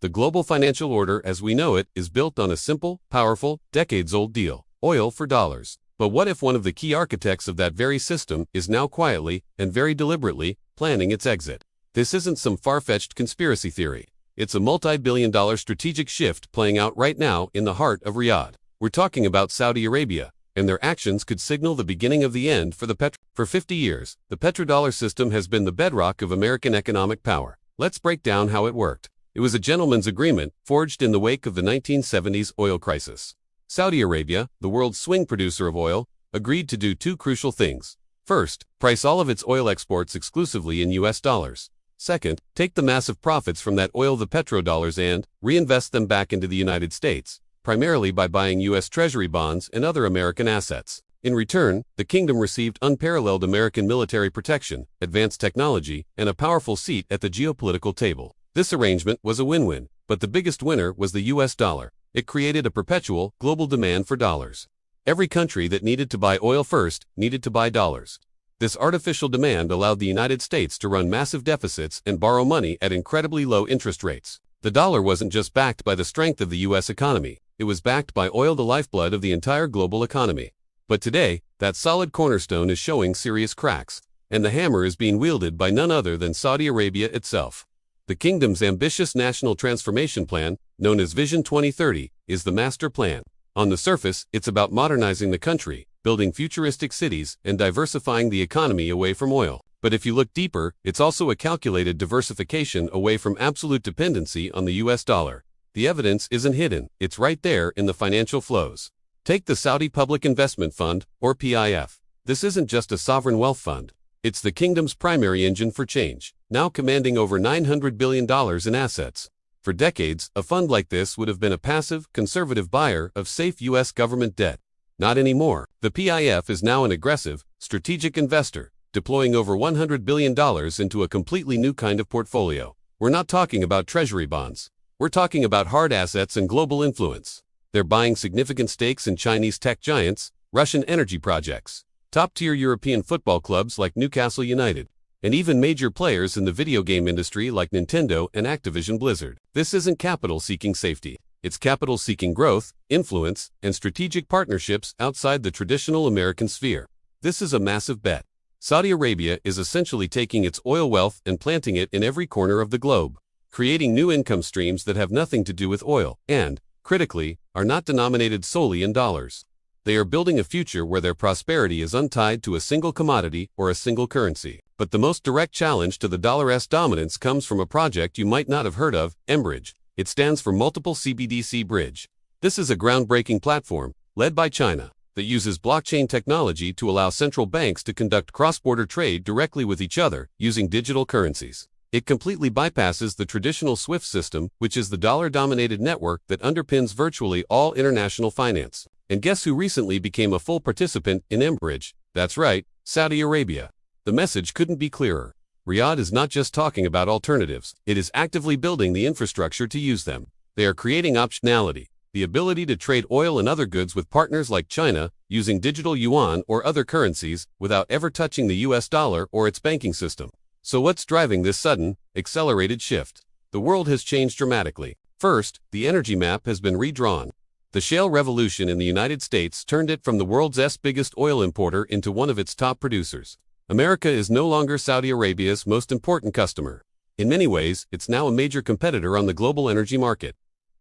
The global financial order as we know it is built on a simple, powerful, decades-old deal: oil for dollars. But what if one of the key architects of that very system is now quietly, and very deliberately, planning its exit? This isn't some far-fetched conspiracy theory. It's a multi-billion-dollar strategic shift playing out right now in the heart of Riyadh. We're talking about Saudi Arabia, and their actions could signal the beginning of the end for the For 50 years, the petrodollar system has been the bedrock of American economic power. Let's break down how it worked. It was a gentleman's agreement forged in the wake of the 1970s oil crisis. Saudi Arabia, the world's swing producer of oil, agreed to do two crucial things. First, price all of its oil exports exclusively in US dollars. Second, take the massive profits from that oil, the petrodollars, and reinvest them back into the United States, primarily by buying U.S. Treasury bonds and other American assets. In return, the kingdom received unparalleled American military protection, advanced technology, and a powerful seat at the geopolitical table. This arrangement was a win-win, but the biggest winner was the U.S. dollar. It created a perpetual, global demand for dollars. Every country that needed to buy oil first needed to buy dollars. This artificial demand allowed the United States to run massive deficits and borrow money at incredibly low interest rates. The dollar wasn't just backed by the strength of the U.S. economy. It was backed by oil, the lifeblood of the entire global economy. But today, that solid cornerstone is showing serious cracks, and the hammer is being wielded by none other than Saudi Arabia itself. The kingdom's ambitious national transformation plan, known as Vision 2030, is the master plan. On the surface, it's about modernizing the country, building futuristic cities, and diversifying the economy away from oil. But if you look deeper, it's also a calculated diversification away from absolute dependency on the US dollar. The evidence isn't hidden, it's right there in the financial flows. Take the Saudi Public Investment Fund, or PIF. This isn't just a sovereign wealth fund. It's the kingdom's primary engine for change, now commanding over $900 billion in assets. For decades, a fund like this would have been a passive, conservative buyer of safe U.S. government debt. Not anymore. The PIF is now an aggressive, strategic investor, deploying over $100 billion into a completely new kind of portfolio. We're not talking about treasury bonds. We're talking about hard assets and global influence. They're buying significant stakes in Chinese tech giants, Russian energy projects, top-tier European football clubs like Newcastle United, and even major players in the video game industry like Nintendo and Activision Blizzard. This isn't capital seeking safety. It's capital seeking growth, influence, and strategic partnerships outside the traditional American sphere. This is a massive bet. Saudi Arabia is essentially taking its oil wealth and planting it in every corner of the globe, creating new income streams that have nothing to do with oil and, critically, are not denominated solely in dollars. They are building a future where their prosperity is untied to a single commodity or a single currency. But the most direct challenge to the dollar's dominance comes from a project you might not have heard of, mBridge. It stands for Multiple CBDC Bridge. This is a groundbreaking platform, led by China, that uses blockchain technology to allow central banks to conduct cross-border trade directly with each other using digital currencies. It completely bypasses the traditional SWIFT system, which is the dollar-dominated network that underpins virtually all international finance. And guess who recently became a full participant in mBridge? That's right, Saudi Arabia. The message couldn't be clearer. Riyadh is not just talking about alternatives, it is actively building the infrastructure to use them. They are creating optionality, the ability to trade oil and other goods with partners like China, using digital yuan or other currencies, without ever touching the US dollar or its banking system. So what's driving this sudden, accelerated shift? The world has changed dramatically. First, the energy map has been redrawn. The shale revolution in the United States turned it from the world's biggest oil importer into one of its top producers. America is no longer Saudi Arabia's most important customer. In many ways, it's now a major competitor on the global energy market.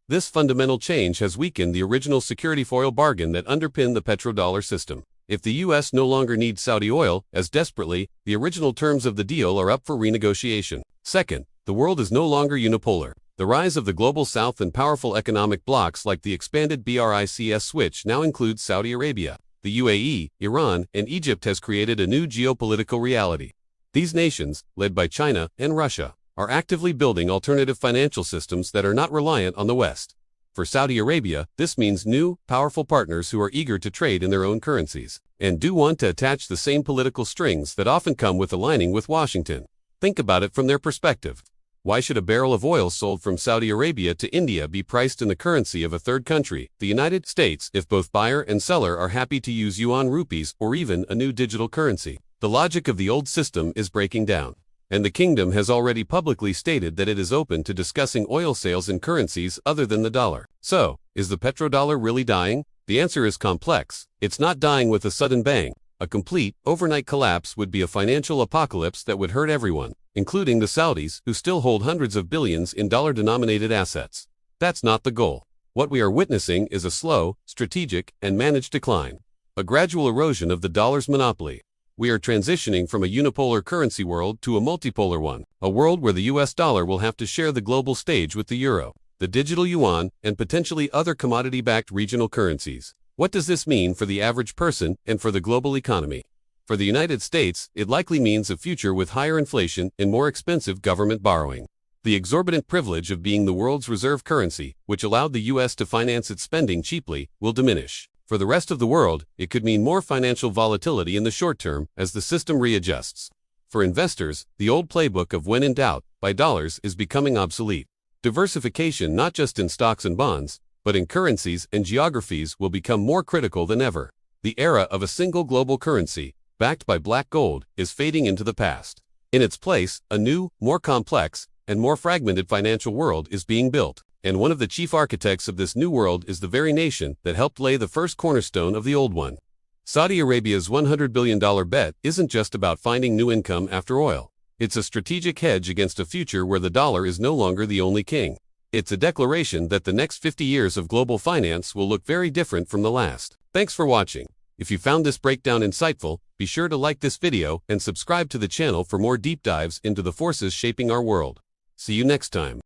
This fundamental change has weakened the original security foil bargain that underpinned the petrodollar system. If the U.S. no longer needs Saudi oil as desperately, the original terms of the deal are up for renegotiation. Second, the world is no longer unipolar. The rise of the global south and powerful economic blocs like the expanded BRICS switch now includes Saudi Arabia. The UAE, Iran, and Egypt has created a new geopolitical reality. These nations, led by China and Russia, are actively building alternative financial systems that are not reliant on the West. For Saudi Arabia, this means new, powerful partners who are eager to trade in their own currencies, and do want to attach the same political strings that often come with aligning with Washington. Think about it from their perspective. Why should a barrel of oil sold from Saudi Arabia to India be priced in the currency of a third country, the United States, if both buyer and seller are happy to use yuan rupees or even a new digital currency? The logic of the old system is breaking down. and the kingdom has already publicly stated that it is open to discussing oil sales in currencies other than the dollar. So, is the petrodollar really dying? The answer is complex. It's not dying with a sudden bang. A complete, overnight collapse would be a financial apocalypse that would hurt everyone, including the Saudis, who still hold hundreds of billions in dollar-denominated assets. That's not the goal. What we are witnessing is a slow, strategic, and managed decline. A gradual erosion of the dollar's monopoly. We are transitioning from a unipolar currency world to a multipolar one, a world where the US dollar will have to share the global stage with the euro, the digital yuan, and potentially other commodity-backed regional currencies. What does this mean for the average person and for the global economy? For the United States, it likely means a future with higher inflation and more expensive government borrowing. The exorbitant privilege of being the world's reserve currency, which allowed the US to finance its spending cheaply, will diminish. For the rest of the world, it could mean more financial volatility in the short term as the system readjusts. For investors, the old playbook of when in doubt, buy dollars is becoming obsolete. Diversification not just in stocks and bonds, but in currencies and geographies will become more critical than ever. The era of a single global currency, backed by black gold, is fading into the past. In its place, a new, more complex, and more fragmented financial world is being built. And one of the chief architects of this new world is the very nation that helped lay the first cornerstone of the old one. Saudi Arabia's $100 billion bet isn't just about finding new income after oil. It's a strategic hedge against a future where the dollar is no longer the only king. It's a declaration that the next 50 years of global finance will look very different from the last. Thanks for watching. If you found this breakdown insightful, be sure to like this video and subscribe to the channel for more deep dives into the forces shaping our world. See you next time.